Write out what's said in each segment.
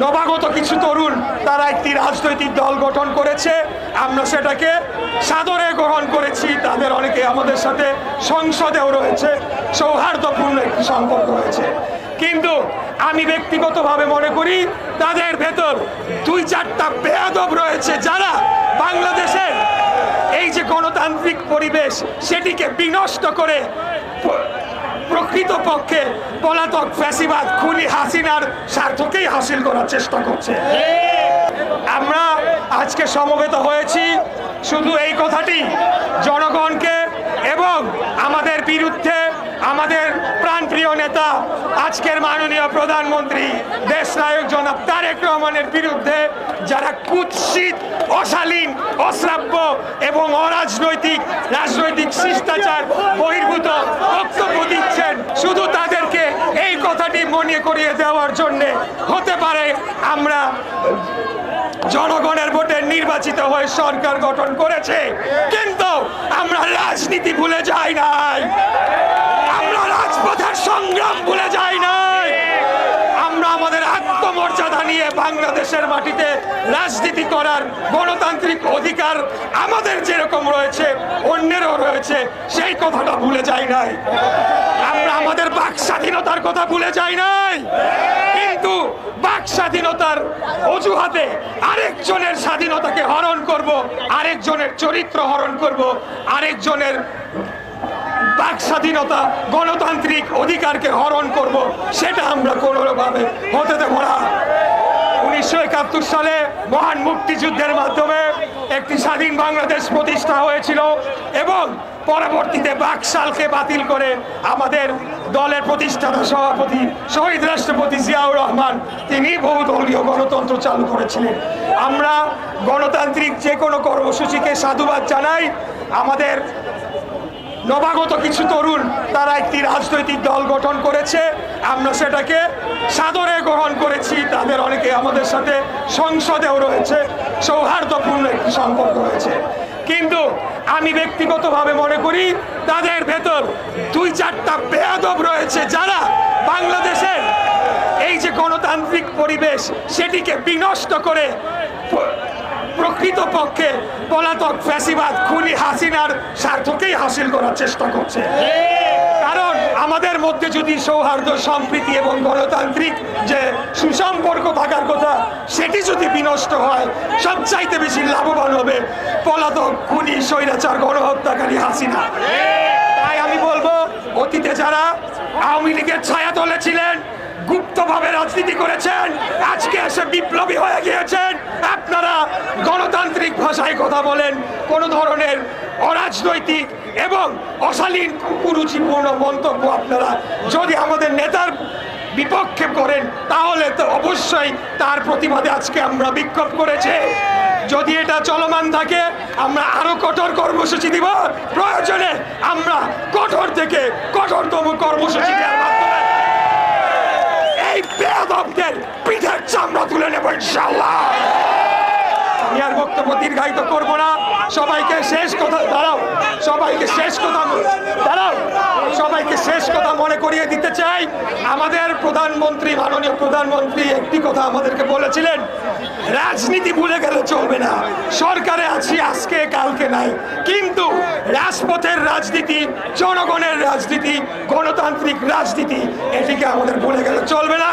নবাগত কিছু তরুণ তারা একটি রাজনৈতিক দল গঠন করেছে, আমরা সেটাকে সাদরে গ্রহণ করেছি। তাদের অনেকে আমাদের সাথে সংসদেও রয়েছে, সৌহার্দ্যপূর্ণ একটি সম্পর্ক রয়েছে। কিন্তু আমি ব্যক্তিগতভাবে মনে করি তাদের ভেতর দুই চারটা বেয়াদব রয়েছে, যারা বাংলাদেশের এই যে গণতান্ত্রিক পরিবেশ সেটিকে বিনষ্ট করে প্রকৃতপক্ষে পলাতক ফ্যাসিবাদ খুনি হাসিনার স্বার্থকেই হাসিল করার চেষ্টা করছে। আমরা আজকে সমবেত হয়েছি শুধু এই কথাটি জনগণকে এবং আমাদের বিরুদ্ধে আমাদের প্রাণপ্রিয় নেতা আজকের মাননীয় প্রধানমন্ত্রী দেশনায়ক জনাব তারেক রহমানের বিরুদ্ধে যারা কুৎসিত, অশালীন, অশ্রাব্য এবং রাজনৈতিক শিষ্টাচার বহির্ভূত বক্তব্য দিচ্ছেন, শুধু তাদেরকে এই কথাটি মনে করিয়ে দেওয়ার জন্য হতে পারে আমরা জনগণের ভোটে নির্বাচিত হয়ে সরকার গঠন করেছে, কিন্তু আমরা রাজনীতি ভুলে যাই নাই, আমরা রাজপথের সংগ্রাম ভুলে যাই নাই, আমরা আমাদের আত্মমর্যাদা নিয়ে বাংলাদেশের মাটিতে রাজনীতি করার গণতান্ত্রিক অধিকার আমাদের যেরকম রয়েছে অন্যেরও রয়েছে, সেই কথাটা ভুলে যাই নাই। আমরা আমাদের বাক স্বাধীনতার কথা ভুলে যাই নাই, কিন্তু বাক স্বাধীনতার অজুহাতে আরেকজনের স্বাধীনতাকে হরণ করব, আরেকজনের চরিত্র হরণ করব, আরেকজনের বাক স্বাধীনতা গণতান্ত্রিক অধিকারকে হরণ করব, সেটা আমরা কোনোভাবে হতে দেব না। 1971 সালে মহান মুক্তিযুদ্ধের মাধ্যমে একটি স্বাধীন বাংলাদেশ প্রতিষ্ঠা হয়েছিল এবং পরবর্তীতে বাকশালকে বাতিল করে আমাদের দলের প্রতিষ্ঠাতা সভাপতি শহীদ রাষ্ট্রপতি জিয়াউর রহমান তিনি বহুদলীয় গণতন্ত্র চালু করেছিলেন। আমরা গণতান্ত্রিক যে কোনো কর্মসূচিকে সাধুবাদ জানাই। আমাদের নবাগত কিছু তরুণ তারা একটি রাজনৈতিক দল গঠন করেছে, আমরা সেটাকে সাদরে গ্রহণ করেছি। তাদের অনেকে আমাদের সাথে সংসদেও রয়েছে, সৌহার্দ্যপূর্ণ একটি সম্পর্ক রয়েছে। কিন্তু আমি ব্যক্তিগতভাবে মনে করি তাদের ভেতর দুই চারটা বেয়াদব রয়েছে, যারা বাংলাদেশের এই যে গণতান্ত্রিক পরিবেশ সেটিকে বিনষ্ট করে প্রকৃতপক্ষে পলাতক ফ্যাসিবাদ খুনি হাসিনার স্বার্থকেই হাসিল করার চেষ্টা করছে। কারণ আমাদের মধ্যে যদি সৌহার্দ্য, সম্প্রীতি এবং গণতান্ত্রিক যে সুসম্পর্ক থাকার কথা সেটি যদি বিনষ্ট হয়, সবচাইতে বেশি লাভবান হবে পলাতক খুনি স্বৈরাচার গণহত্যাকারী হাসিনা। তাই আমি বলবো, অতীতে যারা আওয়ামী লীগের ছায়াতলে ছিলেন, গুপ্তভাবে রাজনীতি করেছেন, আজকে এসে বিপ্লবী হয়ে গিয়েছেন, আপনারা গণতান্ত্রিক ভাষায় কথা বলেন, কোন ধরনের অরাজনৈতিক এবং অশালীন কুরুচিপূর্ণ মন্তব্য আপনারা যদি আমাদের নেতার বিপক্ষে করেন, তাহলে তো অবশ্যই তার প্রতিবাদে আজকে আমরা বিক্ষোভ করেছি। যদি এটা চলমান থাকে আমরা আরো কঠোর কর্মসূচি দিব, প্রয়োজনে আমরা কঠোর থেকে কঠোরতম কর্মসূচি দেওয়ার মাধ্যমে এই বেয়াদবদের পিঠের চামড়া তুলে নেব ইনশাআল্লাহ। আমি আর বক্তব্য দীর্ঘায়িত করবো না। সবাইকে শেষ কথা মনে করিয়ে দিতে চাই। আমাদের প্রধানমন্ত্রী, মাননীয় প্রধানমন্ত্রী একটি কথা আমাদেরকে বলেছিলেন, রাজনীতি ভুলে গেলে চলবে না, সরকারে আছি আজকে কালকে নাই, কিন্তু রাজপথের রাজনীতি, জনগণের রাজনীতি, গণতান্ত্রিক রাজনীতি এটিকে আমাদের ভুলে গেলে চলবে না।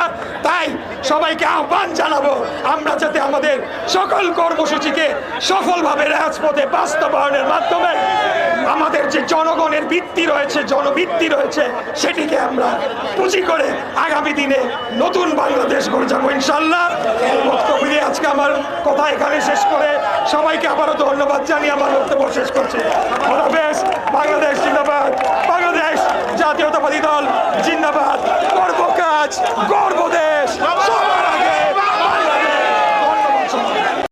তাই সবাইকে আহ্বান জানাবো আমরা যাতে আমাদের সকল কর্মসূচিকে সফলভাবে রাজপথে বাস্তবায়নের মাধ্যমে আমাদের যে জনগণের ভিত্তি রয়েছে, জনভিত্তি রয়েছে, সেটিকে আমরা পুঁজি করে আগামী দিনে নতুন বাংলাদেশ গড়ে যাবো ইনশাল্লাহ। এই বক্তব্য দিয়ে আজকে আমার কথা এখানে শেষ করে সবাইকে আবারও ধন্যবাদ জানিয়ে আমার বক্তব্য শেষ করছি। বাংলাদেশ জিন্দাবাদ।